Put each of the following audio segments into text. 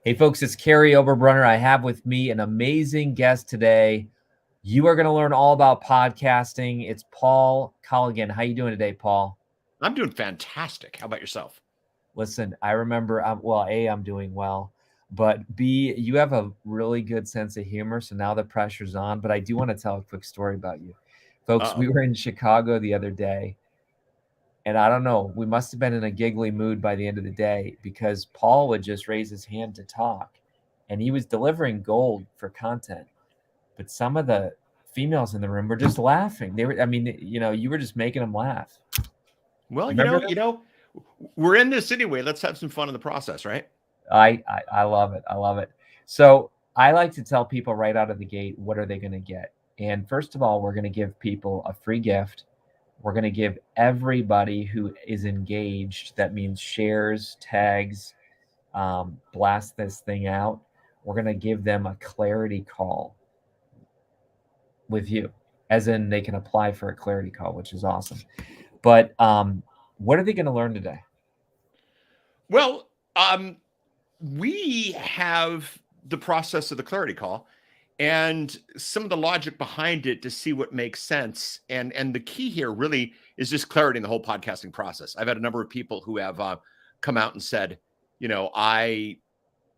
Hey folks, it's Kary Oberbrunner. I have with me an amazing guest today. You are going to learn all about podcasting. It's Paul Colligan. How you doing today, Paul? I'm doing fantastic. How about yourself? Listen, I remember, A, I'm doing well, but B, you have a really good sense of humor. So now the pressure's on, but I do want to tell a quick story about you. Folks, we Uh-oh. were in Chicago the other day, and I don't know, we must have been in a giggly mood by the end of the day because Paul would just raise his hand to talk, and he was delivering gold for content. But some of the females in the room were just laughing. They were, I mean, you were just making them laugh. Well, Remember that? we're in this anyway. Let's have some fun in the process, right? I love it. I love it. So I like to tell people right out of the gate, what are they going to get? And first of all, we're going to give people a free gift. We're going to give everybody who is engaged, that means shares, tags, blast this thing out. We're going to give them a clarity call with you, as in they can apply for a clarity call, which is awesome. But what are they going to learn today? Well, we have the process of the clarity call and some of the logic behind it to see what makes sense. And the key here really is just clarity in the whole podcasting process. I've had a number of people who have come out and said, I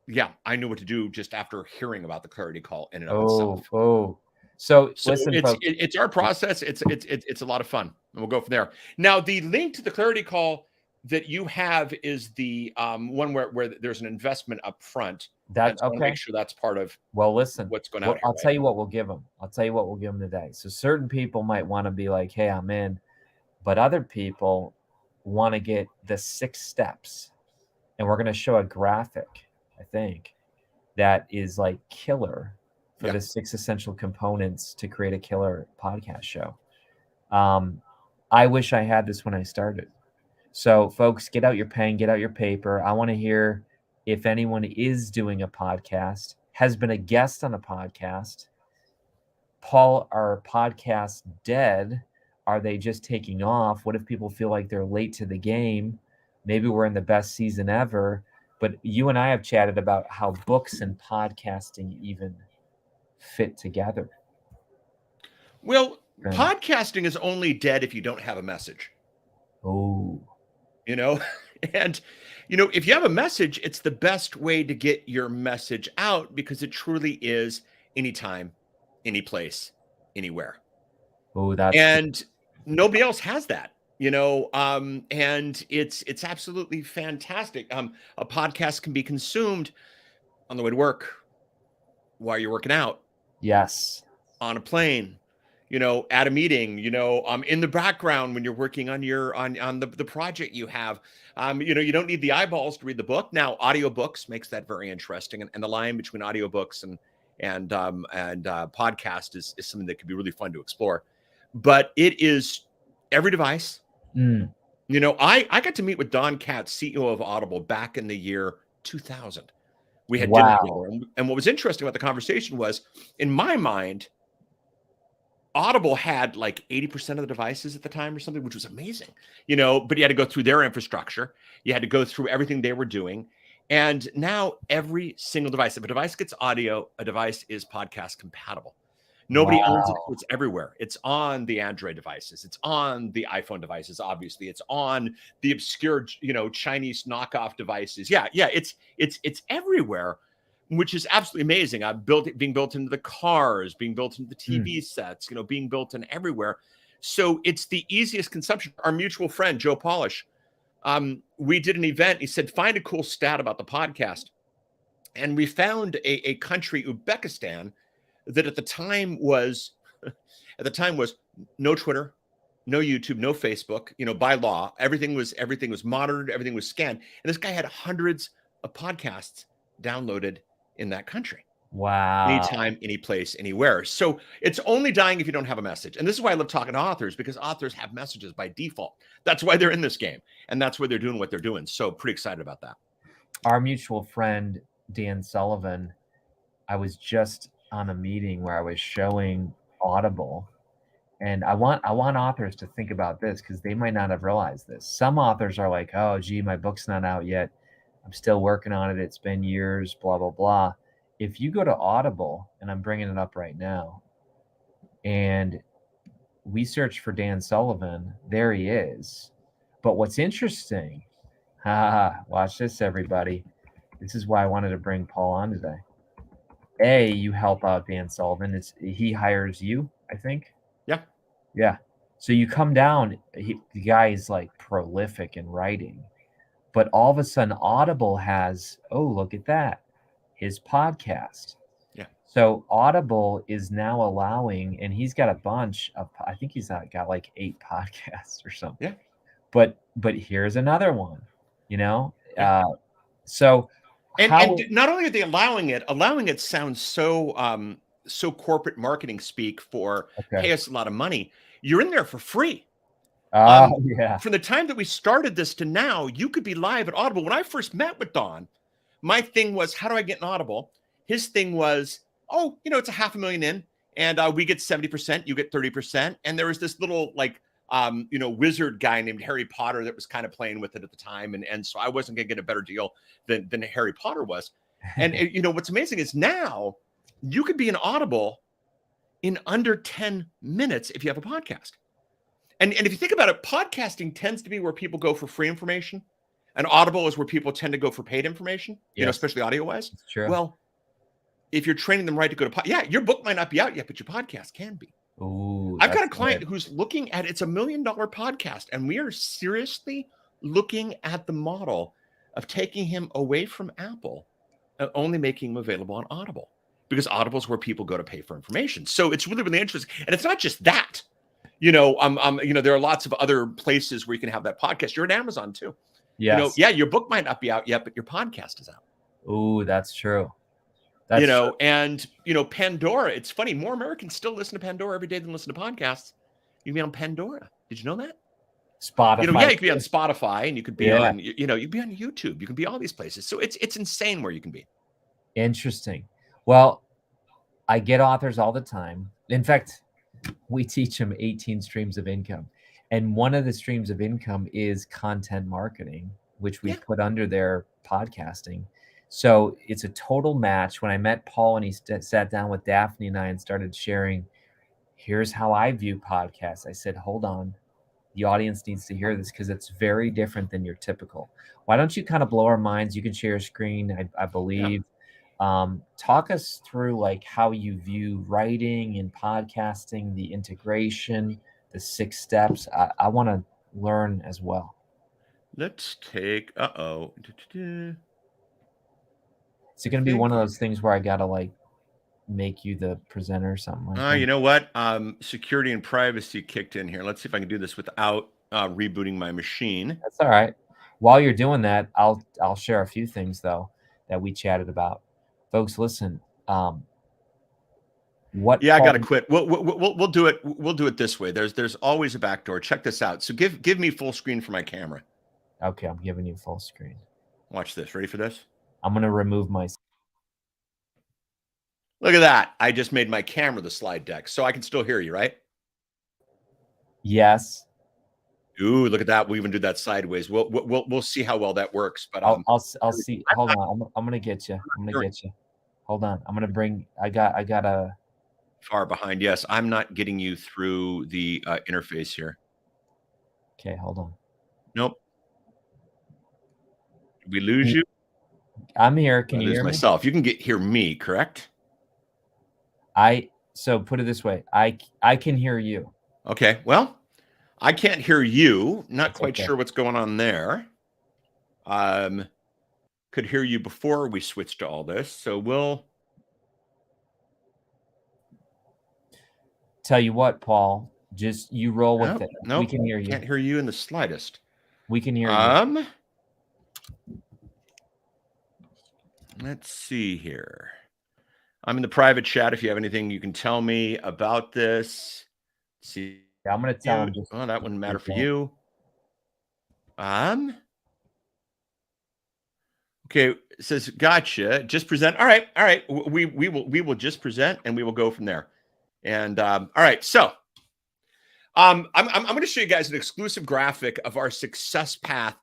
knew what to do just after hearing about the clarity call in and of itself. So So listen, it's folks. it's our process. It's a lot of fun, and we'll go from there. Now, the link to the clarity call that you have is the one where there's an investment up front. And so I want to Okay. make sure that's part of Well, listen, what's going out here, I'll right? tell you what we'll give them. I'll tell you what we'll give them today. So certain people might want to be like, hey, I'm in. But other people want to get the 6 steps. And we're going to show a graphic, I think, that is like killer for the 6 essential components to create a killer podcast show. I wish I had this when I started. So, folks, get out your pen, get out your paper. I want to hear if anyone is doing a podcast, has been a guest on a podcast. Paul, are podcasts dead? Are they just taking off? What if people feel like they're late to the game? Maybe we're in the best season ever. But you and I have chatted about how books and podcasting even fit together. Well, podcasting is only dead if you don't have a message. Oh. And if you have a message, it's the best way to get your message out because it truly is anytime, any place, anywhere. Oh, that's And nobody else has that. And it's absolutely fantastic. A podcast can be consumed on the way to work, while you're working out, yes, on a plane, at a meeting, in the background when you're working on the project you have. You don't need the eyeballs to read the book. Now, audiobooks makes that very interesting, and the line between audiobooks and podcast is something that could be really fun to explore. But it is every device. I got to meet with Don Katz, CEO of Audible, back in the year 2000. We had dinner together, and what was interesting about the conversation was, in my mind, Audible had like 80% of the devices at the time or something, which was amazing, but you had to go through their infrastructure. You had to go through everything they were doing. And now every single device, if a device gets audio, a device is podcast compatible. Nobody owns it. It's everywhere. It's on the Android devices. It's on the iPhone devices. Obviously, it's on the obscure, Chinese knockoff devices. Yeah. It's everywhere, which is absolutely amazing. Being built into the cars, being built into the TV sets, being built in everywhere. So it's the easiest consumption. Our mutual friend, Joe Polish, we did an event. He said, find a cool stat about the podcast. And we found a country, Uzbekistan, that at the time was no Twitter, no YouTube, no Facebook, by law. Everything was monitored, everything was scanned. And this guy had hundreds of podcasts downloaded in that country. Wow. Anytime, any place, anywhere. So it's only dying if you don't have a message. And this is why I love talking to authors, because authors have messages by default. That's why they're in this game. And that's why they're doing what they're doing. So pretty excited about that. Our mutual friend, Dan Sullivan, I was just on a meeting where I was showing Audible. And I want authors to think about this because they might not have realized this. Some authors are like, oh, gee, my book's not out yet. I'm still working on it. It's been years, blah, blah, blah. If you go to Audible, and I'm bringing it up right now, and we search for Dan Sullivan, there he is. But what's interesting, watch this, everybody. This is why I wanted to bring Paul on today. A, you help out Dan Sullivan. He hires you, I think. Yeah. Yeah. So you come down, the guy is like prolific in writing, but all of a sudden Audible has, oh, look at that, his podcast. Yeah. So Audible is now allowing, and he's got a bunch of, I think he's got like 8 podcasts or something. Yeah. But here's another one, Yeah. So and not only are they allowing it sounds so so corporate marketing speak for pay us a lot of money. You're in there for free. Yeah. From the time that we started this to now, you could be live at Audible. When I first met with Don, my thing was, how do I get an Audible? His thing was, oh, it's $500,000 in, and we get 70%, you get 30%. And there was this little wizard guy named Harry Potter that was kind of playing with it at the time. And so I wasn't going to get a better deal than Harry Potter was. And what's amazing is now you could be an Audible in under 10 minutes if you have a podcast. And if you think about it, podcasting tends to be where people go for free information, and Audible is where people tend to go for paid information, especially audio wise. True. Well, if you're training them right to go to your book might not be out yet, but your podcast can be. Ooh, I've got a client who's looking at, it's $1 million podcast, and we are seriously looking at the model of taking him away from Apple and only making him available on Audible, because Audible is where people go to pay for information. So it's really, really interesting. And it's not just that, there are lots of other places where you can have that podcast. You're at Amazon too. Yes. Your book might not be out yet, but your podcast is out. Ooh, that's true. And Pandora, it's funny, more Americans still listen to Pandora every day than listen to podcasts. You can be on Pandora. Did you know that? Spotify. You could be on Spotify, and you could be on, you'd be on YouTube. You can be all these places. So it's insane where you can be. Interesting. Well, I get authors all the time. In fact, we teach them 18 streams of income. And one of the streams of income is content marketing, which we put under their podcasting. So it's a total match. When I met Paul and he sat down with Daphne and I and started sharing, here's how I view podcasts. I said, hold on. The audience needs to hear this because it's very different than your typical. Why don't you kind of blow our minds? You can share a screen, I believe. Yeah. Talk us through like how you view writing and podcasting, the integration, the 6 steps. I want to learn as well. Let's take, Is it going to be one of those things where I got to like make you the presenter or something like that? You know what? Security and privacy kicked in here. Let's see if I can do this without rebooting my machine. That's all right. While you're doing that, I'll share a few things though that we chatted about. Folks, listen. I got to quit. We'll do it. We'll do it this way. There's always a back door. Check this out. So give me full screen for my camera. Okay, I'm giving you full screen. Watch this. Ready for this? I'm going to remove my... Look at that. I just made my camera the slide deck, so I can still hear you, right? Yes. Ooh, look at that. We even do that sideways. We'll see how well that works. But I'll see. Hold on. I'm going to get you. Hold on. I'm going to bring... I got a... Far behind. Yes, I'm not getting you through the interface here. Okay, hold on. Nope. Did we lose you? I'm here. Can you hear me? Myself. You can hear me, correct? So put it this way. I can hear you. Okay. Well, I can't hear you. Not quite sure what's going on there. Could hear you before we switched to all this. So we'll tell you what, Paul, just you roll with it. No, we can hear you. Can't hear you in the slightest. We can hear you. Let's see here. I'm in the private chat. If you have anything you can tell me about this. Let's see. Yeah, I'm going to tell him. Oh, that wouldn't matter for you. Okay, it says gotcha. Just present. All right. We will just present and we will go from there. And all right, so I'm going to show you guys an exclusive graphic of our success path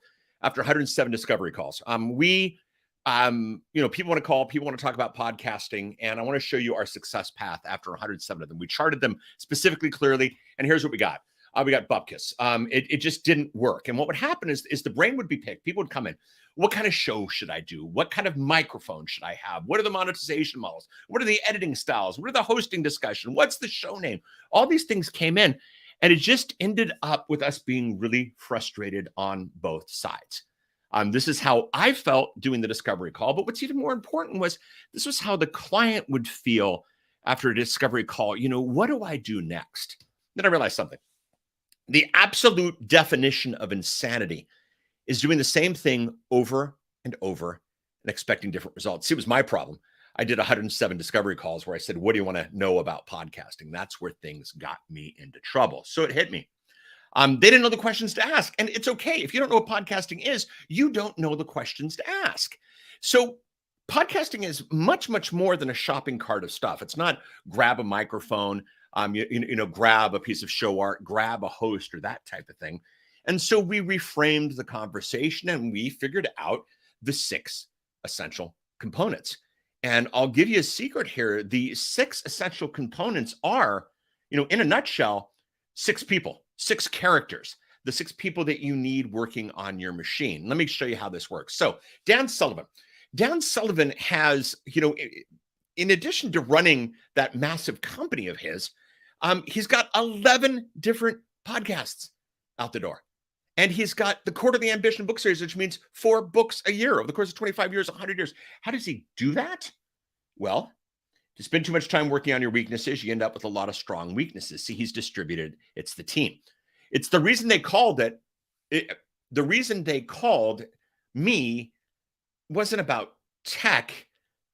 after 107 discovery calls. People want to call, people want to talk about podcasting, and I want to show you our success path after 107 of them. We charted them specifically, clearly, and here's what we got. We got bupkis. It just didn't work. And what would happen is the brain would be picked. People would come in. What kind of show should I do? What kind of microphone should I have? What are the monetization models? What are the editing styles? What are the hosting discussion? What's the show name? All these things came in, and it just ended up with us being really frustrated on both sides. This is how I felt doing the discovery call. But what's even more important was this was how the client would feel after a discovery call. What do I do next? Then I realized something. The absolute definition of insanity is doing the same thing over and over and expecting different results. See, it was my problem. I did 107 discovery calls where I said, what do you want to know about podcasting? That's where things got me into trouble. So it hit me. They didn't know the questions to ask. And it's okay. If you don't know what podcasting is, you don't know the questions to ask. So podcasting is much, much more than a shopping cart of stuff. It's not grab a microphone, grab a piece of show art, grab a host or that type of thing. And so we reframed the conversation and we figured out the 6 essential components. And I'll give you a secret here. The 6 essential components are, in a nutshell, 6 people, 6 characters, the 6 people that you need working on your machine. Let me show you how this works. So Dan Sullivan has, in addition to running that massive company of his, he's got 11 different podcasts out the door. And he's got the Quarterly Ambition book series, which means 4 books a year over the course of 25 years, 100 years. How does he do that? Well, to spend too much time working on your weaknesses, you end up with a lot of strong weaknesses. See, he's distributed. It's the team. It's the reason they called the reason they called me wasn't about tech.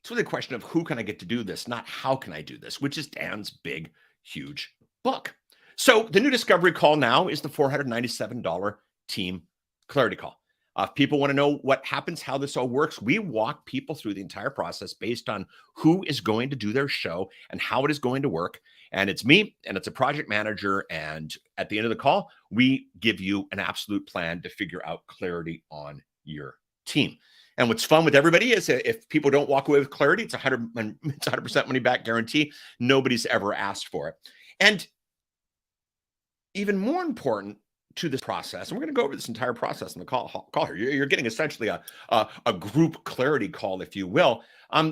It's really a question of who can I get to do this, not how can I do this, which is Dan's big, huge book. So the new discovery call now is the $497 team clarity call. If people want to know what happens, how this all works, we walk people through the entire process based on who is going to do their show and how it is going to work. And it's me and it's a project manager. And at the end of the call, we give you an absolute plan to figure out clarity on your team. And what's fun with everybody is if people don't walk away with clarity, it's 100% money back guarantee. Nobody's ever asked for it. And even more important to this process, and we're going to go over this entire process in the call here. You're getting essentially a group clarity call, if you will.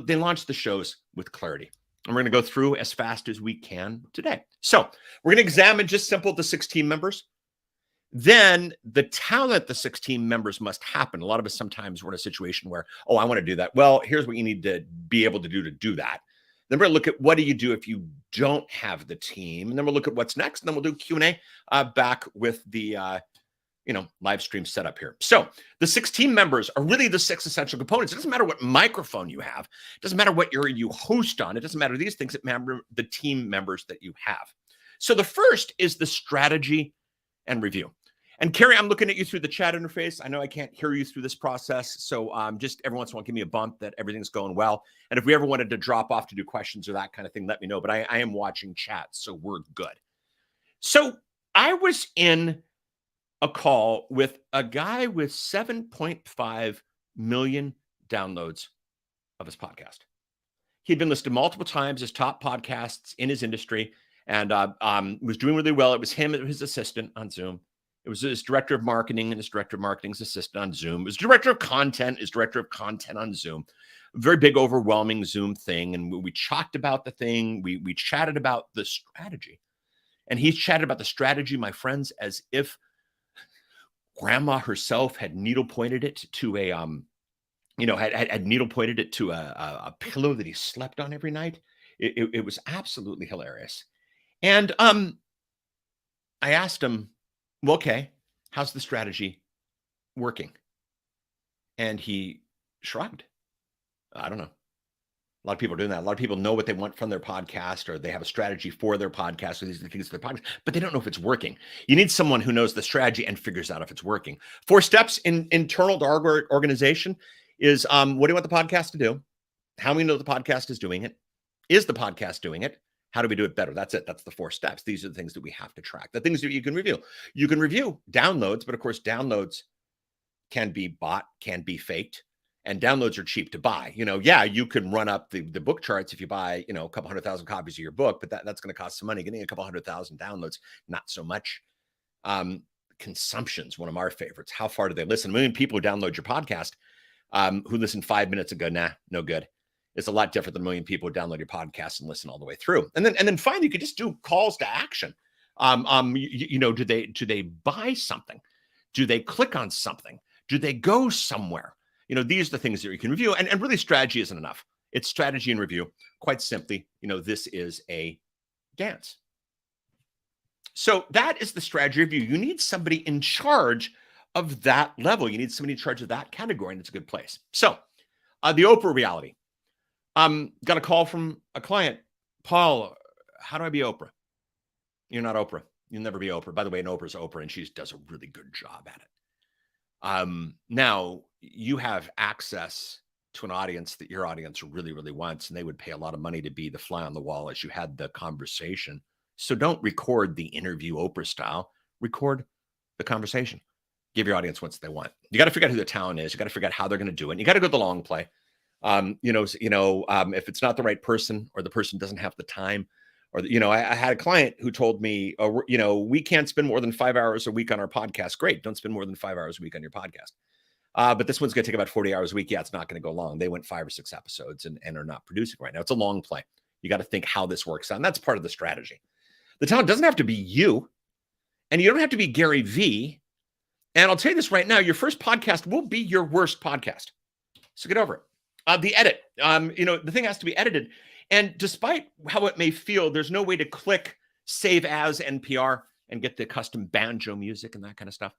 They launched the shows with clarity. And we're going to go through as fast as we can today. So we're going to examine just simple the 6 team members. Then the talent the 6 team members must happen. A lot of us sometimes we're in a situation where, oh, I want to do that. Well, here's what you need to be able to do that. Then we're going to look at what do you do if you don't have the team, and then we'll look at what's next, and then we'll do Q&A back with the live stream setup here. So the 6 team members are really the 6 essential components. It doesn't matter what microphone you have. It doesn't matter what area you host on. It doesn't matter these things. It matters the team members that you have. So the first is the strategy and review. And Kary, I'm looking at you through the chat interface. I know I can't hear you through this process. So just every once in a while, give me a bump that everything's going well. And if we ever wanted to drop off to do questions or that kind of thing, let me know. But I am watching chat, so we're good. So I was in a call with a guy with 7.5 million downloads of his podcast. He'd been listed multiple times as top podcasts in his industry and was doing really well. It was him and his assistant on Zoom. It was his director of marketing and his director of marketing's assistant on Zoom. It was director of content, his director of content on Zoom. A very big, overwhelming Zoom thing. And we talked about the thing. We chatted about the strategy. And he chatted about the strategy, my friends, as if grandma herself had needle pointed it to a, had needle pointed it to a pillow that he slept on every night. It was absolutely hilarious. And I asked him, well, okay, how's the strategy working? And he shrugged. I don't know. A lot of people are doing that. A lot of people know what they want from their podcast, or they have a strategy for their podcast, or these are the things for their podcast, but they don't know if it's working. You need someone who knows the strategy and figures out if it's working. 4 steps internal to our organization is what do you want the podcast to do? How do we know the podcast is doing it? Is the podcast doing it? How do we do it better? That's it. That's the 4 steps. These are the things that we have to track. The things that you can review. You can review downloads, but of course, downloads can be bought, can be faked, and downloads are cheap to buy. Yeah, you can run up the book charts if you buy, a couple 100,000 copies of your book, but that's going to cost some money. Getting a couple 100,000 downloads, not so much. Consumption's one of our favorites. How far do they listen? 1 million people who download your podcast, who listen 5 minutes and go, nah, no good. It's a lot different than 1 million people who download your podcast and listen all the way through. And then finally, you could just do calls to action. Do they buy something? Do they click on something? Do they go somewhere? These are the things that you can review. And really, strategy isn't enough. It's strategy and review. Quite simply, this is a dance. So that is the strategy review. You need somebody in charge of that level. You need somebody in charge of that category, and it's a good place. So the Oprah reality. Got a call from a client. Paul, how do I be Oprah? You're not Oprah. You'll never be Oprah. By the way, an Oprah's Oprah, and she does a really good job at it. Now, you have access to an audience that your audience really, really wants, and they would pay a lot of money to be the fly on the wall as you had the conversation. So don't record the interview Oprah style. Record the conversation. Give your audience what they want. You got to figure out who the talent is. You got to figure out how they're going to do it. And you got to go the long play. If it's not the right person, or the person doesn't have the time, or I had a client who told me, we can't spend more than 5 hours a week on our podcast. Great, don't spend more than 5 hours a week on your podcast. But this one's going to take about 40 hours a week. Yeah, it's not going to go long. They went 5 or 6 episodes and are not producing right now. It's a long play. You got to think how this works out. And that's part of the strategy. The talent doesn't have to be you, and you don't have to be Gary V. And I'll tell you this right now, your first podcast will be your worst podcast. So get over it. The edit, the thing has to be edited. And despite how it may feel, there's no way to click save as NPR and get the custom banjo music and that kind of stuff.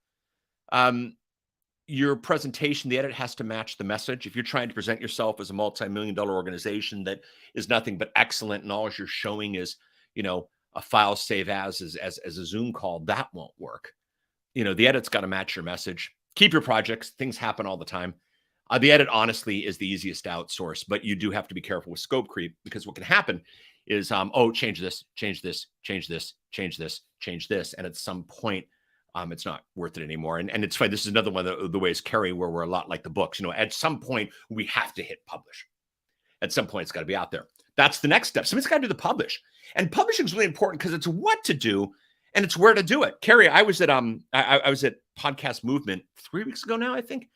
Your presentation, the edit has to match the message. If you're trying to present yourself as a multi-million-dollar organization that is nothing but excellent, and all you're showing is, a file save as a Zoom call, that won't work. The edit's got to match your message. Keep your projects. Things happen all the time. The edit, honestly, is the easiest to outsource, but you do have to be careful with scope creep, because what can happen is, change this, change this, change this, change this, change this. And at some point, it's not worth it anymore. And it's funny. This is another one of the ways, Kary, where we're a lot like the books. At some point, we have to hit publish. At some point, it's got to be out there. That's the next step. Somebody's got to do the publish. And publishing is really important, because it's what to do and it's where to do it. Kary, I was at Podcast Movement 3 weeks ago now, I think.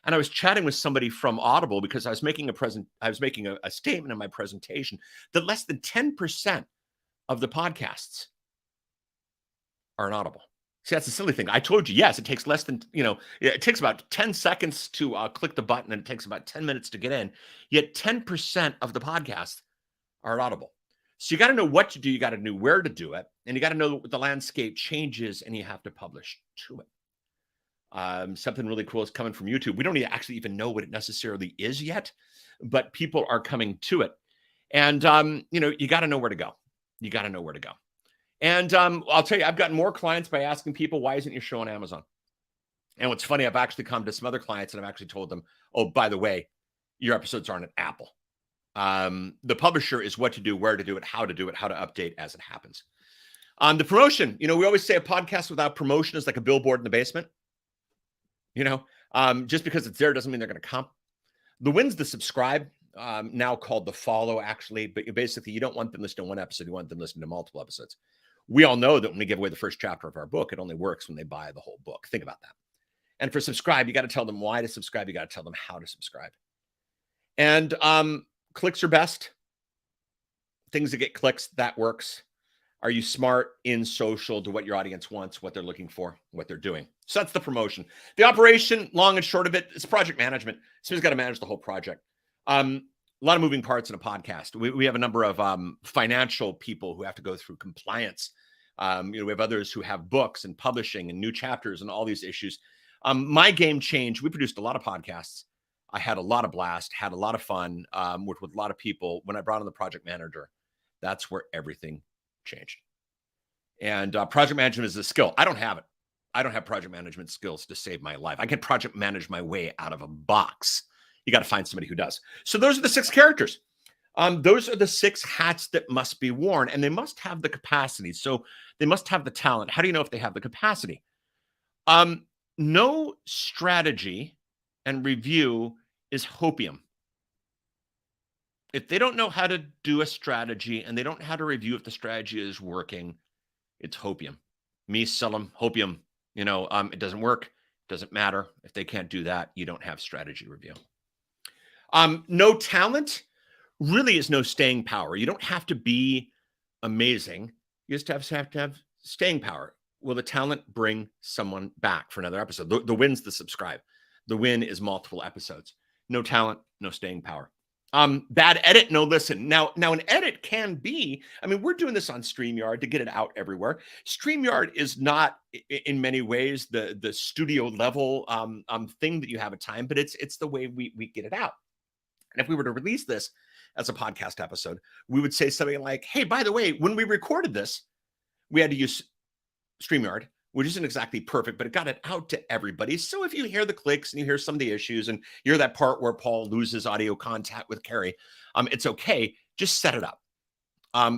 And I was chatting with somebody from Audible, because I was making a statement in my presentation that less than 10% of the podcasts are in Audible. See, that's a silly thing. I told you, yes, it takes less than, it takes about 10 seconds to click the button, and it takes about 10 minutes to get in. Yet 10% of the podcasts are Audible. So you got to know what to do. You got to know where to do it. And you got to know the landscape changes, and you have to publish to it. Something really cool is coming from YouTube. We don't actually even know what it necessarily is yet, but people are coming to it. And, you got to know where to go. You got to know where to go. And I'll tell you, I've gotten more clients by asking people, why isn't your show on Amazon? And what's funny, I've actually come to some other clients and I've actually told them, oh, by the way, your episodes aren't at Apple. The publisher is what to do, where to do it, how to update as it happens. The promotion, we always say a podcast without promotion is like a billboard in the basement. Just because it's there doesn't mean they're going to come. The win's the subscribe, now called the follow, actually. But basically, you don't want them listening to one episode. You want them listening to multiple episodes. We all know that when we give away the first chapter of our book, it only works when they buy the whole book. Think about that. And for subscribe, you got to tell them why to subscribe. You got to tell them how to subscribe. And clicks are best. Things that get clicks, that works. Are you smart in social to what your audience wants, what they're looking for, what they're doing? So that's the promotion. The operation, long and short of it, is project management. Somebody's got to manage the whole project. A lot of moving parts in a podcast. We have a number of financial people who have to go through compliance. We have others who have books and publishing and new chapters and all these issues. My game changed. We produced a lot of podcasts. I had a lot of blast, had a lot of fun, worked with a lot of people. When I brought on the project manager, that's where everything changed. And project management is a skill. I don't have it. I don't have project management skills to save my life. I can project manage my way out of a box. You got to find somebody who does. So those are the 6 characters. Those are the 6 hats that must be worn, and they must have the capacity. So they must have the talent. How do you know if they have the capacity? no strategy and review is hopium. If they don't know how to do a strategy and they don't know how to review if the strategy is working, it's hopium. Me sell them hopium. It doesn't work. Doesn't matter. If they can't do that, you don't have strategy review. No talent really is no staying power. You don't have to be amazing. You just have to have staying power. Will the talent bring someone back for another episode? The win's the subscribe. The win is multiple episodes. No talent, no staying power. Bad edit, no listen. Now an edit can be, we're doing this on StreamYard to get it out everywhere. StreamYard is not in many ways the studio level thing that you have at time, but it's the way we get it out. And if we were to release this as a podcast episode, we would say something like, hey, by the way, when we recorded this, we had to use StreamYard, which isn't exactly perfect, but it got it out to everybody. So if you hear the clicks and you hear some of the issues and you hear that part where Paul loses audio contact with Kary, it's okay. Just set it up.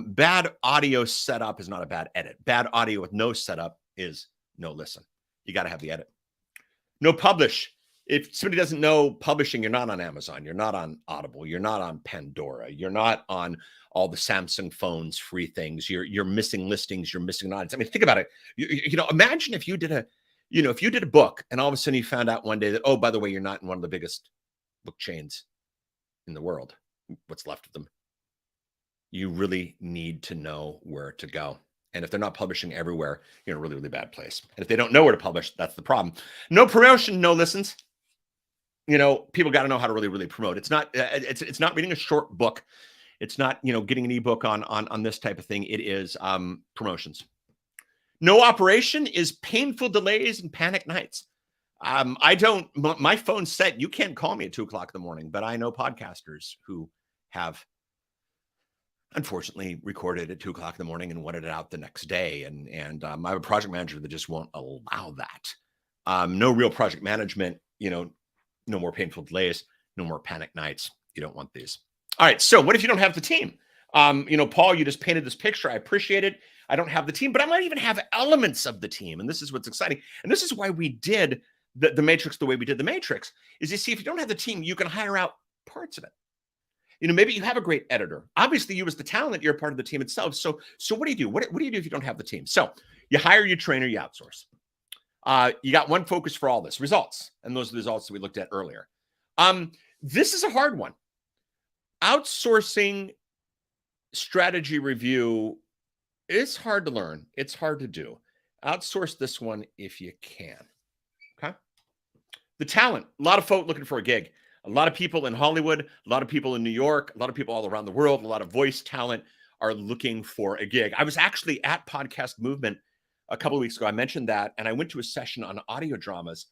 Bad audio setup is not a bad edit. Bad audio with no setup is no listen. You got to have the edit. No publish. If somebody doesn't know publishing, you're not on Amazon. You're not on Audible. You're not on Pandora. You're not on all the Samsung phones, free things. You're missing listings. You're missing audience. Think about it. Imagine if you did a book and all of a sudden you found out one day that, oh, by the way, you're not in one of the biggest book chains in the world. What's left of them? You really need to know where to go. And if they're not publishing everywhere, you're in a really, really bad place. And if they don't know where to publish, that's the problem. No promotion, no listens. People got to know how to really, really promote. It's not reading a short book. It's not, getting an ebook on this type of thing. It is promotions. No operation is painful delays and panic nights. My phone's set. You can't call me at 2:00 in the morning, but I know podcasters who have unfortunately recorded at 2:00 in the morning and wanted it out the next day. And I have a project manager that just won't allow that. No real project management, no more painful delays, no more panic nights. You don't want these. All right. So what if you don't have the team? Paul, you just painted this picture. I appreciate it. I don't have the team, but I might even have elements of the team. And this is what's exciting. And this is why we did the Matrix the way we did the Matrix, is you see, if you don't have the team, you can hire out parts of it. Maybe you have a great editor. Obviously, you as the talent, you're a part of the team itself. So what do you do? What do you do if you don't have the team? So you hire, you train, or you outsource. You got one focus for all this: results. And those are the results that we looked at earlier. This is a hard one. Outsourcing strategy review is hard to learn. It's hard to do. Outsource this one if you can. Okay. The talent, a lot of folk looking for a gig. A lot of people in Hollywood, a lot of people in New York, a lot of people all around the world, a lot of voice talent are looking for a gig. I was actually at Podcast Movement a couple of weeks ago. I mentioned that, and I went to a session on audio dramas.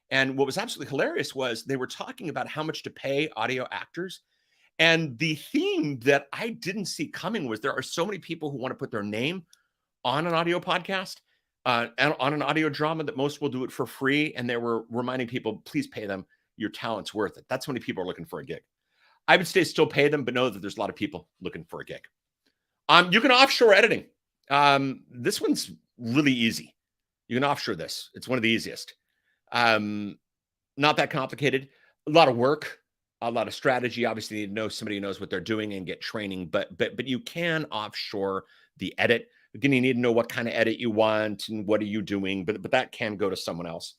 And what was absolutely hilarious was they were talking about how much to pay audio actors. And the theme that I didn't see coming was there are so many people who want to put their name on an audio podcast, and on an audio drama, that most will do it for free. And they were reminding people, please pay them. Your talent's worth it. That's how many people are looking for a gig. I would say still pay them, but know that there's a lot of people looking for a gig. You can offshore editing. This one's really easy. You can offshore this. It's one of the easiest. Not that complicated. A lot of work, a lot of strategy. Obviously, you need to know somebody who knows what they're doing and get training. But you can offshore the edit. Again, you need to know what kind of edit you want and what are you doing. But that can go to someone else.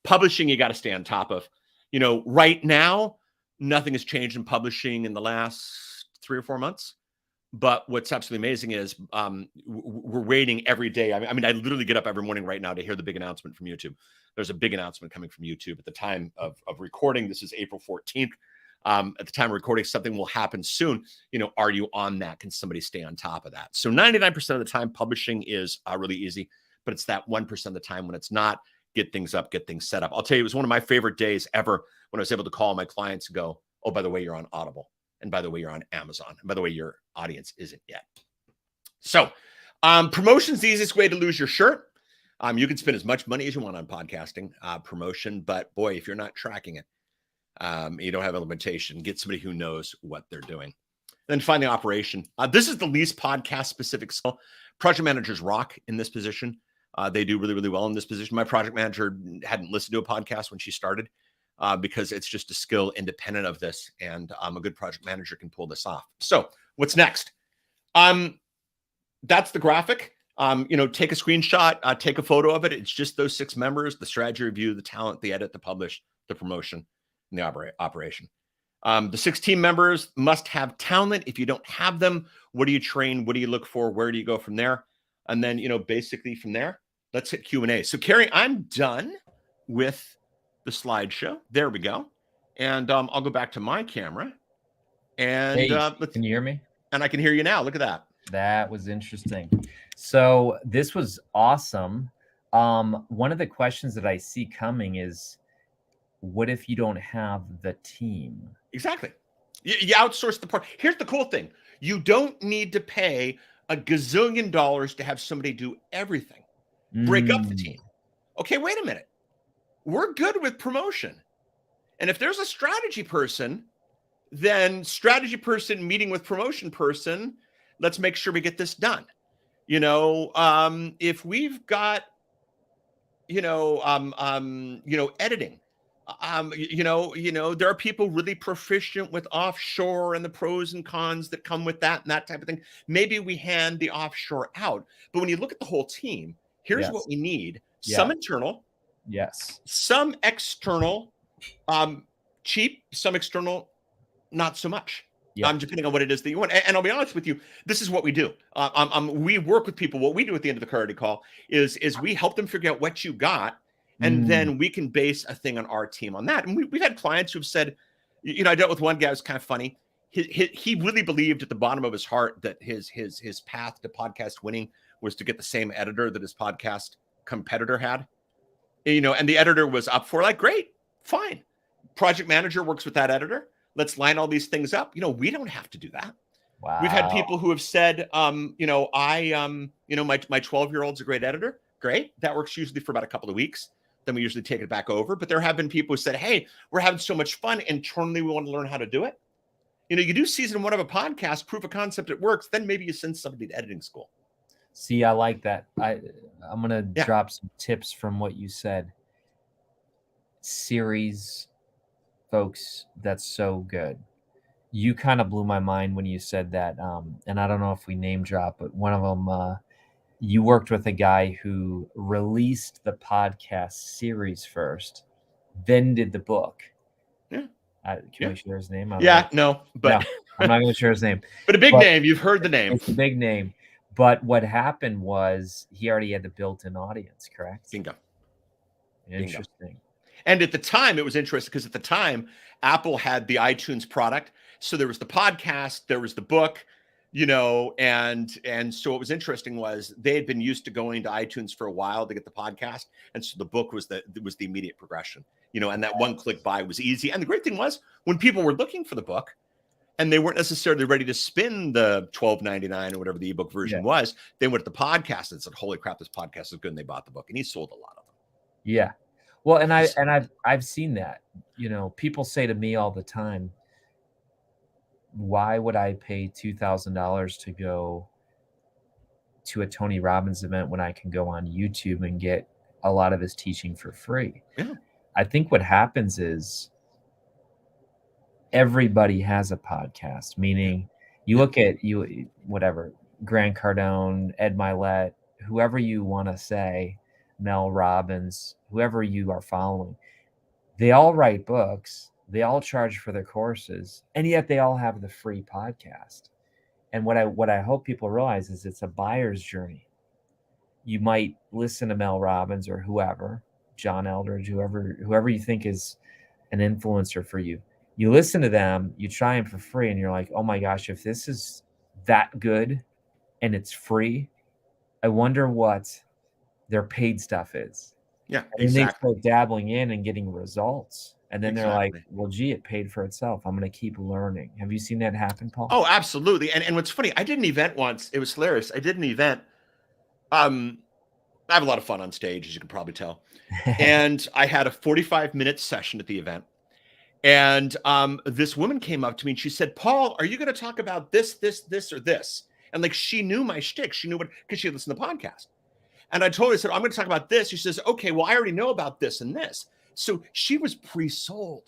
Publishing, you got to stay on top of. Right now, nothing has changed in publishing in the last 3 or 4 months. But what's absolutely amazing is we're waiting every day. I literally get up every morning right now to hear the big announcement from YouTube. There's a big announcement coming from YouTube at the time of recording. This is April 14th. At the time of recording, something will happen soon. Are you on that? Can somebody stay on top of that? So 99% of the time, publishing is really easy, but it's that 1% of the time when it's not. Get things up, get things set up. I'll tell you, it was one of my favorite days ever when I was able to call my clients and go, oh, by the way, you're on Audible. And by the way, you're on Amazon. And by the way, your audience isn't yet. So promotion's the easiest way to lose your shirt. You can spend as much money as you want on podcasting promotion. But boy, if you're not tracking it, you don't have a limitation. Get somebody who knows what they're doing. Then finally, operation. This is the least podcast specific skill. Project managers rock in this position. They do really, really well in this position. My project manager hadn't listened to a podcast when she started because it's just a skill independent of this. And a good project manager can pull this off. So what's next? That's the graphic. Take a screenshot, take a photo of it. It's just those 6 members: the strategy review, the talent, the edit, the publish, the promotion, and the operation. The 6 team members must have talent. If you don't have them, what do you train? What do you look for? Where do you go from there? And then, basically from there, let's hit Q&A. So Kary, I'm done with the slideshow. There we go. And I'll go back to my camera. And hey, can you hear me? And I can hear you now. Look at that. That was interesting. So this was awesome. One of the questions that I see coming is, what if you don't have the team? Exactly. You outsource the part. Here's the cool thing. You don't need to pay a gazillion dollars to have somebody do everything. Break up the team. Okay, wait a minute. We're good with promotion. And if there's a strategy person, then strategy person meeting with promotion person, let's make sure we get this done. If we've got, editing, there are people really proficient with offshore and the pros and cons that come with that and that type of thing. Maybe we hand the offshore out. But when you look at the whole team, here's what we need. Some internal. Yes. Some external, cheap, some external, not so much. Depending on what it is that you want. And I'll be honest with you, this is what we do. We work with people. What we do at the end of the Kary call is we help them figure out what you got, and then we can base a thing on our team on that. And we've had clients who've said, I dealt with one guy who's kind of funny. He really believed at the bottom of his heart that his path to podcast winning was to get the same editor that his podcast competitor had. And the editor was up for, like, great, fine. Project manager works with that editor. Let's line all these things up. We don't have to do that. Wow. We've had people who have said, my 12-year-old's a great editor. Great. That works usually for about a couple of weeks. Then we usually take it back over. But there have been people who said, hey, we're having so much fun. Internally, we want to learn how to do it. You do season 1 of a podcast, proof of concept, it works. Then maybe you send somebody to editing school. See, I like that. I'm going to drop some tips from what you said. Series, folks, that's so good. You kind of blew my mind when you said that. And I don't know if we name drop, but one of them, you worked with a guy who released the podcast series first, then did the book. Yeah. Can we share his name? No, but no, I'm not going to share his name. But a big name. You've heard the name. It's a big name. But what happened was he already had the built-in audience, correct? Bingo. Interesting. And at the time, it was interesting because at the time, Apple had the iTunes product. So there was the podcast, there was the book, and so what was interesting was they had been used to going to iTunes for a while to get the podcast. And so the book was the immediate progression, and that one-click buy was easy. And the great thing was when people were looking for the book and they weren't necessarily ready to spend the $12.99 or whatever the ebook version was, they went to the podcast and said, holy crap, this podcast is good. And they bought the book, and he sold a lot of them. Yeah. Well, and I've seen that. People say to me all the time, why would I pay $2,000 to go to a Tony Robbins event when I can go on YouTube and get a lot of his teaching for free? Yeah. I think what happens is everybody has a podcast, meaning you look at Grant Cardone, Ed Milet, whoever you want to say, Mel Robbins, whoever you are following, they all write books. They all charge for their courses, and yet they all have the free podcast. And what I hope people realize is it's a buyer's journey. You might listen to Mel Robbins or whoever, John Eldridge, whoever you think is an influencer for you. You listen to them, you try them for free, and you're like, oh my gosh, if this is that good and it's free, I wonder what their paid stuff is. Yeah, and they start dabbling in and getting results. And then they're like, well, gee, it paid for itself. I'm going to keep learning. Have you seen that happen, Paul? Oh, absolutely. And what's funny, I did an event once. It was hilarious. I did an event. I have a lot of fun on stage, as you can probably tell. And I had a 45-minute session at the event. And this woman came up to me and she said, Paul, are you going to talk about this, or this? And like, she knew my shtick. She knew because she had listened to the podcast. And I told her, I said, I'm going to talk about this. She says, okay, well, I already know about this and this. So she was pre-sold.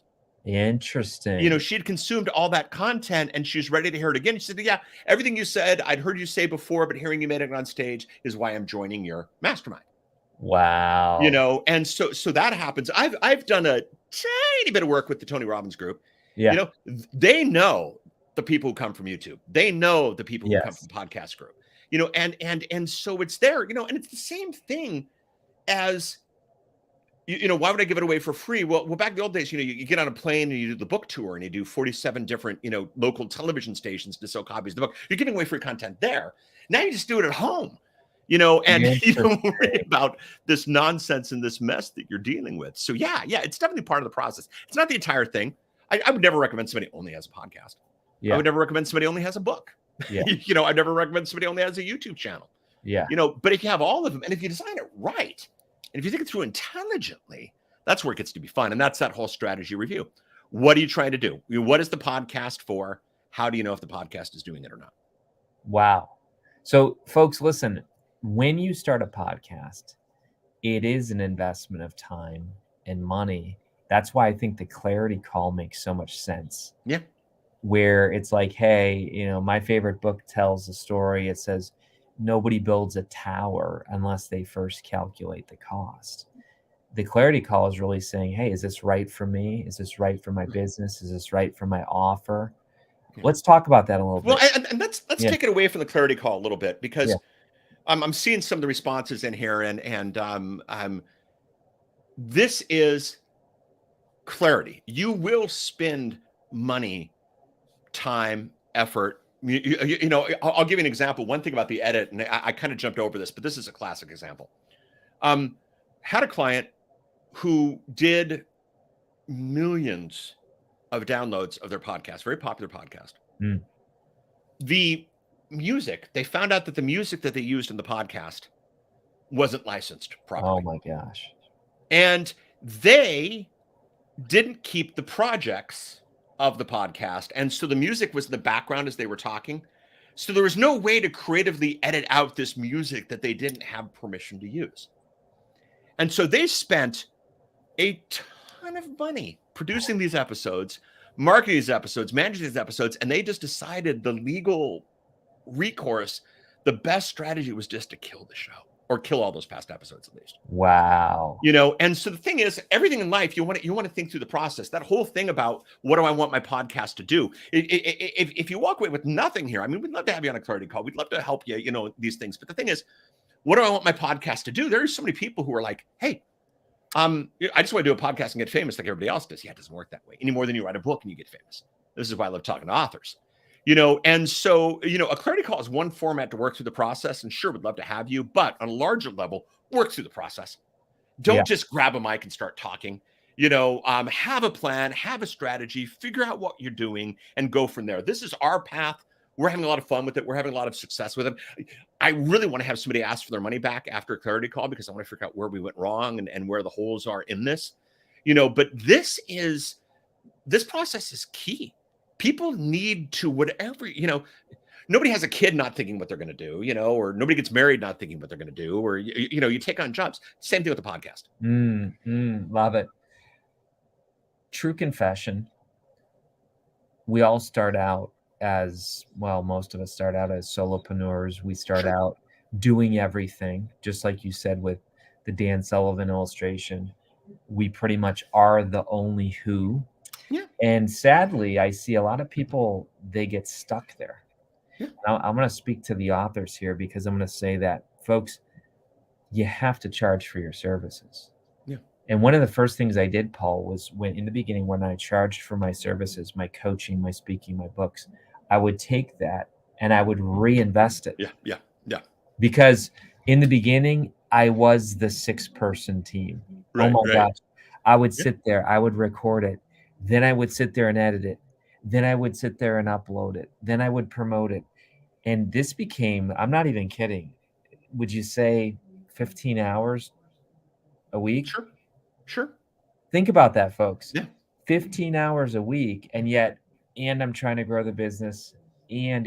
Interesting. She'd consumed all that content and she was ready to hear it again. She said, yeah, everything you said, I'd heard you say before, but hearing you made it on stage is why I'm joining your mastermind. Wow. And so that happens. I've done a tiny bit of work with the Tony Robbins group. Yeah. They know the people who come from YouTube. They know the people who come from the podcast group. And so it's there, and it's the same thing as, why would I give it away for free? Well, back in the old days, you get on a plane and you do the book tour and you do 47 different, local television stations to sell copies of the book. You're giving away free content there. Now you just do it at home, and you don't worry about this nonsense and this mess that you're dealing with. So yeah, it's definitely part of the process. It's not the entire thing. I would never recommend somebody only has a podcast. I would never recommend somebody only has a book. I'd never recommend somebody only has a YouTube channel. But if you have all of them and if you design it right, and if you think it through intelligently, that's where it gets to be fun. And that's that whole strategy review. What are you trying to do? What is the podcast for? How do you know if the podcast is doing it or not? Wow. So folks, listen, when you start a podcast, it is an investment of time and money. That's why I think the clarity call makes so much sense. Yeah. Where it's like, hey, my favorite book tells a story. It says, nobody builds a tower unless they first calculate the cost. The clarity call is really saying, hey, is this right for me? Is this right for my business? Is this right for my offer? Let's talk about that a little bit. Well, and let's take it away from the clarity call a little bit, because I'm seeing some of the responses in here, and this is clarity. You will spend money, time, effort. I'll give you an example. One thing about the edit, and I kind of jumped over this, but this is a classic example. Had a client who did millions of downloads of their podcast, very popular podcast. The music, they found out that the music that they used in the podcast wasn't licensed properly. Oh my gosh. And they didn't keep the projects of the podcast. And so the music was in the background as they were talking. So there was no way to creatively edit out this music that they didn't have permission to use. And so they spent a ton of money producing these episodes, marketing these episodes, managing these episodes, and they just decided the legal recourse, the best strategy was just to kill the show, or kill all those past episodes at least. Wow. And so the thing is, everything in life, you want to think through the process. That whole thing about what do I want my podcast to do? If you walk away with nothing here, I mean, we'd love to have you on a clarity call. We'd love to help you, these things. But the thing is, what do I want my podcast to do? There are so many people who are like, hey, I just want to do a podcast and get famous like everybody else does. Yeah, it doesn't work that way any more than you write a book and you get famous. This is why I love talking to authors. And so, a clarity call is one format to work through the process, and sure, we'd love to have you, but on a larger level, work through the process. Don't just grab a mic and start talking, have a plan, have a strategy, figure out what you're doing and go from there. This is our path. We're having a lot of fun with it. We're having a lot of success with it. I really want to have somebody ask for their money back after a clarity call, because I want to figure out where we went wrong and where the holes are in this, but this process is key. People need to, whatever, nobody has a kid not thinking what they're going to do, or nobody gets married not thinking what they're going to do, or, you take on jobs. Same thing with the podcast. Love it. True confession. We all start out as, well, most of us start out as solopreneurs. We start out doing everything, just like you said with the Dan Sullivan illustration. We pretty much are the only who. Yeah. And sadly, I see a lot of people, they get stuck there. Yeah. Now, I'm going to speak to the authors here, because I'm going to say that, folks, you have to charge for your services. Yeah. And one of the first things I did, Paul, was in the beginning, when I charged for my services, my coaching, my speaking, my books, I would take that and I would reinvest it. Yeah. Because in the beginning, I was the 6-person team. Right, oh my gosh. I would sit there, I would record it. Then I would sit there and edit it. Then I would sit there and upload it. Then I would promote it. And this became, I'm not even kidding, would you say 15 hours a week? Sure. Think about that, folks. Yeah. 15 hours a week. And I'm trying to grow the business. And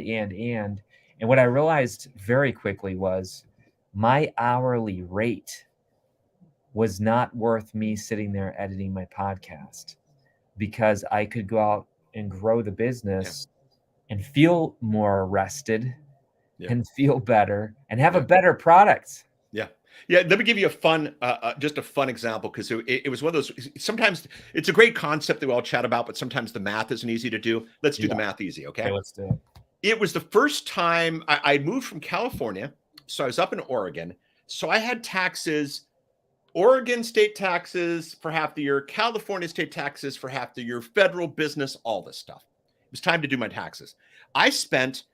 what I realized very quickly was my hourly rate was not worth me sitting there editing my podcast, because I could go out and grow the business and feel more rested and feel better and have a better product. Yeah. Let me give you a fun, just a fun example, because it was one of those. Sometimes it's a great concept that we all chat about, but sometimes the math isn't easy to do. Let's do the math easy, okay? Let's do it. It was the first time I moved from California, so I was up in Oregon. So I had taxes, Oregon state taxes for half the year, California state taxes for half the year, federal business, all this stuff. It was time to do my taxes. I spent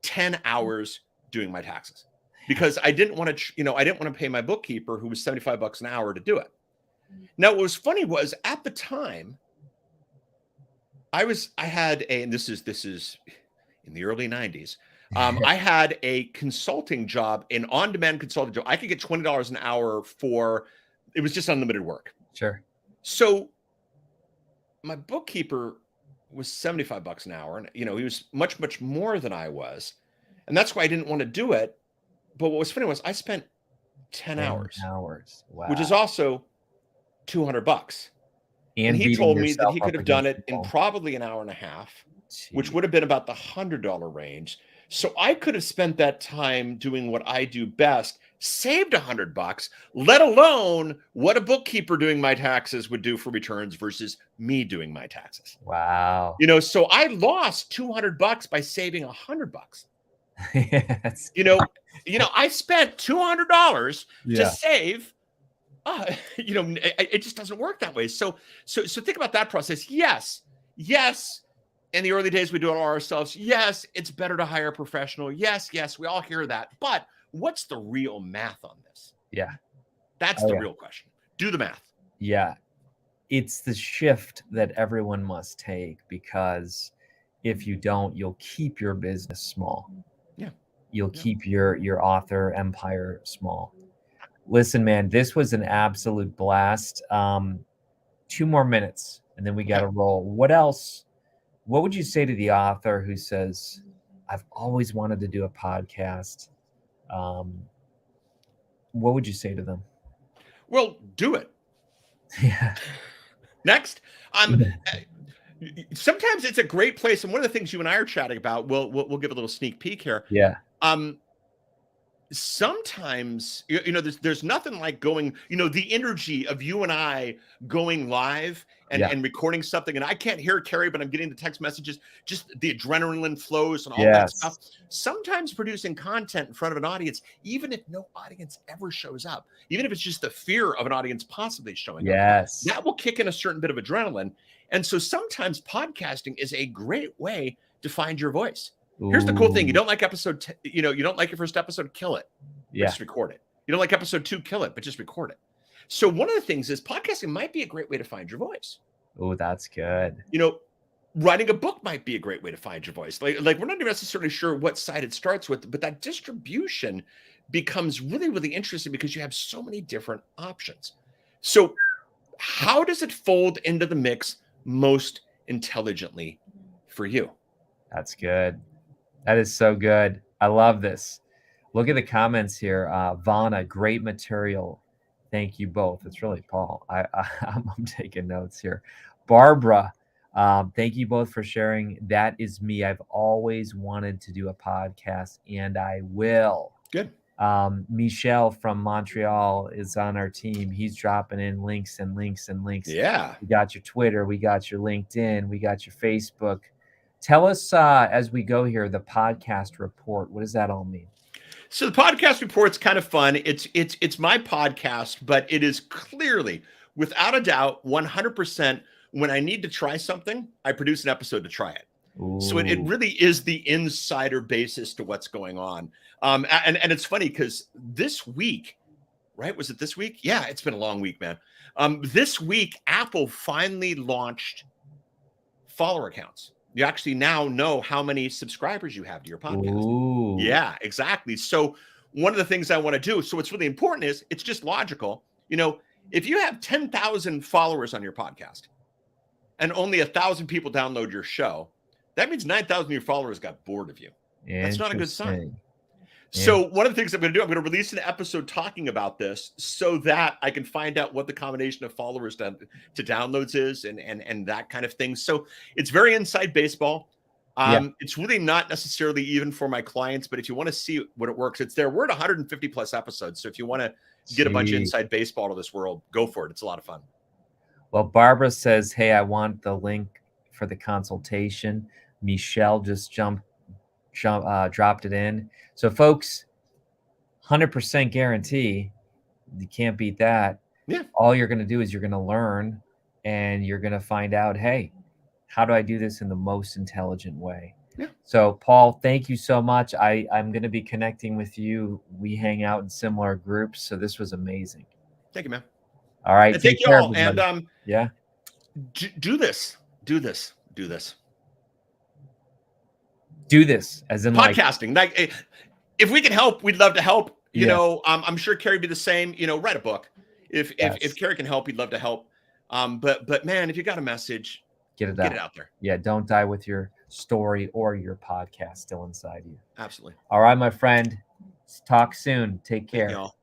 10 hours doing my taxes, because I didn't want to, I didn't want to pay my bookkeeper, who was $75 an hour, to do it. Now, what was funny was, at the time, I had and this is in the early 90s. I had a consulting job, an on-demand consulting job. I could get $20 an hour it was just unlimited work. Sure. So my bookkeeper was $75 an hour, and he was much, much more than I was. And that's why I didn't want to do it. But what was funny was, I spent 10 hours. Wow. Which is also $200. And he told me that he could have done it in probably an hour and a half, which would have been about the $100 range. So I could have spent that time doing what I do best, saved $100, let alone what a bookkeeper doing my taxes would do for returns versus me doing my taxes. Wow. So I lost $200 by saving $100. Yes. I spent $200 to save. It just doesn't work that way. So think about that process. Yes. In the early days, we do it all ourselves. Yes, it's better to hire a professional. Yes, we all hear that. But what's the real math on this? Yeah. That's the real question. Do the math. Yeah. It's the shift that everyone must take, because if you don't, you'll keep your business small. Yeah. You'll keep your author empire small. Listen, man, this was an absolute blast. 2 more minutes and then we got to roll. What else? What would you say to the author who says, I've always wanted to do a podcast? What would you say to them? Well, do it. Yeah. Next. Sometimes it's a great place. And one of the things you and I are chatting about, we'll give a little sneak peek here. Yeah. Sometimes, there's nothing like going, the energy of you and I going live and recording something. And I can't hear Kary, but I'm getting the text messages, just the adrenaline flows and all that stuff. Sometimes producing content in front of an audience, even if no audience ever shows up, even if it's just the fear of an audience possibly showing up, that will kick in a certain bit of adrenaline. And so sometimes podcasting is a great way to find your voice. Here's the cool thing. You don't like you don't like your first episode, kill it. Just record it. You don't like episode 2, kill it, but just record it. So one of the things is, podcasting might be a great way to find your voice. Oh, that's good. Writing a book might be a great way to find your voice. Like we're not necessarily sure what side it starts with, but that distribution becomes really, really interesting, because you have so many different options. So how does it fold into the mix most intelligently for you? That's good. That is so good. I love this. Look at the comments here. Vana, great material. Thank you both. It's really Paul. I'm taking notes here. Barbara, thank you both for sharing. That is me. I've always wanted to do a podcast, and I will. Good. Michelle from Montreal is on our team. He's dropping in links and links and links. Yeah. We got your Twitter. We got your LinkedIn. We got your Facebook. Tell us, as we go here, the podcast report. What does that all mean? So the podcast report's kind of fun. It's my podcast, but it is clearly, without a doubt, 100%. When I need to try something, I produce an episode to try it. Ooh. So it really is the insider basis to what's going on. And it's funny, because this week, right? Was it this week? Yeah, it's been a long week, man. This week, Apple finally launched follower accounts. You actually now know how many subscribers you have to your podcast. Ooh. Yeah, exactly. So one of the things I want to do, so what's really important is, it's just logical. If you have 10,000 followers on your podcast and only 1,000 people download your show, that means 9,000 of your followers got bored of you. That's not a good sign. So one of the things I'm going to do, I'm going to release an episode talking about this so that I can find out what the combination of followers to downloads is and that kind of thing. So it's very inside baseball. It's really not necessarily even for my clients, but if you want to see what it works, it's there. We're at 150 plus episodes. So if you want to get a bunch of inside baseball to this world, go for it. It's a lot of fun. Well, Barbara says, hey, I want the link for the consultation. Michelle just dropped it in. So folks, 100% guarantee, you can't beat that. Yeah. All you're going to do is you're going to learn and you're going to find out, hey, how do I do this in the most intelligent way? Yeah. So Paul, thank you so much. I'm going to be connecting with you. We hang out in similar groups. So this was amazing. Thank you, man. All right. And thank you all. And yeah. Do this. Do this. As in podcasting. Like if we can help, we'd love to help. You know, I'm sure Kary would be the same. You know, write a book. If Kary can help, he'd love to help. But man, if you got a message, get it out there. Yeah, don't die with your story or your podcast still inside you. Absolutely. All right, my friend. Talk soon. Take care. Thank y'all.